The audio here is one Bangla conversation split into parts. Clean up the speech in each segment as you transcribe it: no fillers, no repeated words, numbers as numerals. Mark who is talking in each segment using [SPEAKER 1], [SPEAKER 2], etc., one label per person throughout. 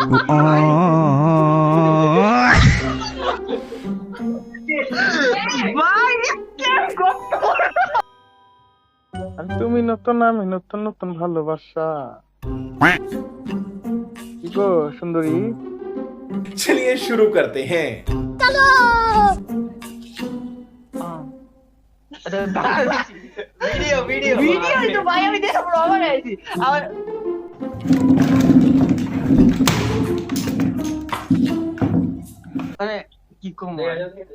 [SPEAKER 1] তুমি নতুন, আমি নতুন নতুন ভালোবাসা। কি গো সুন্দরী?
[SPEAKER 2] चलिए शुरू करते हैं।
[SPEAKER 3] ভিডিও ভিডিও ভিডিও তো ভাই আমি দেখে পুরো অবাক হয়েছি আর মানে কি কম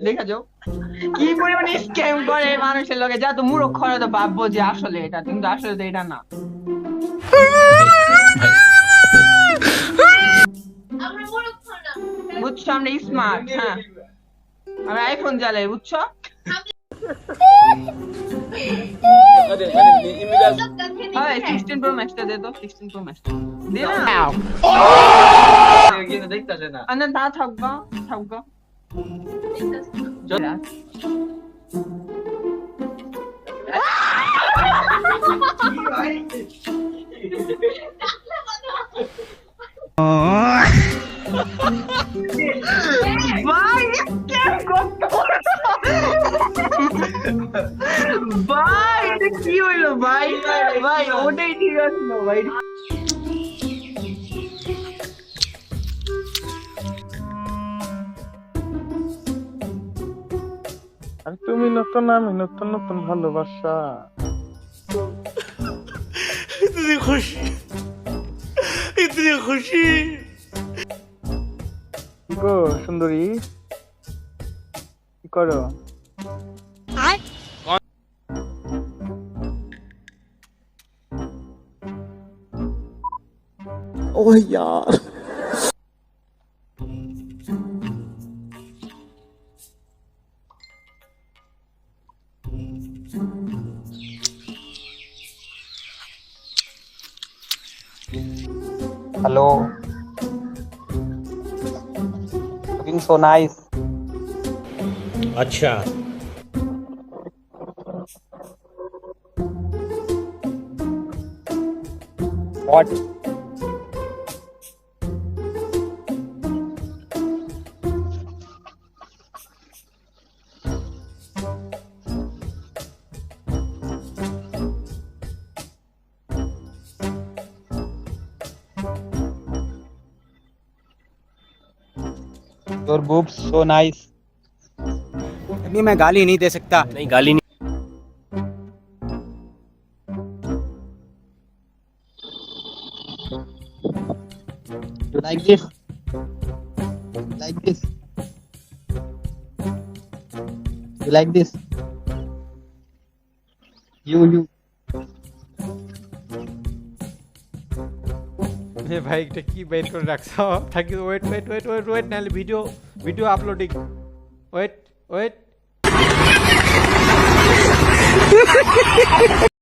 [SPEAKER 3] দেখা যাও কি পরিমাণে স্ক্যাম করে মানুষের লগে, যা তো মূর্খ খরে তো ভাববো যে আসলে এটা, কিন্তু আসলে তো এটা না। বুঝছো আমরা স্মার্ট, হ্যাঁ আমরা আইফোন চালাই, বুঝছো? হ্যাঁ 16 প্রো ম্যাক্সটা দে তো, 16 প্রো ম্যাক্সটা দে না।
[SPEAKER 4] কিন্তু দেখতাছে না।
[SPEAKER 3] আরে না থাকবা থাকবা ভাই ভাই এটা কি হইলো ভাই? ভাই ওটাই ঠিক আছে ভাই।
[SPEAKER 1] আর তুমি নতুন, আমি নতুন নতুন ভালোবাসা।
[SPEAKER 2] इतनी खुशी, इतनी खुशी।
[SPEAKER 1] কি গো সুন্দরী? কি করো?
[SPEAKER 5] ओह यार
[SPEAKER 4] हेलो, लुकिंग सो नाइस।
[SPEAKER 2] अच्छा,
[SPEAKER 4] what? Your boobs so nice.
[SPEAKER 5] अभी मैं गाली नहीं दे सकता।
[SPEAKER 2] नहीं गाली नहीं।
[SPEAKER 4] You like this? Like this? You like this? You.
[SPEAKER 6] ভাই এটা কি বের করে রাখছো? থাকি ওয়েট নাহলে ভিডিও আপলোডিং। ওয়েট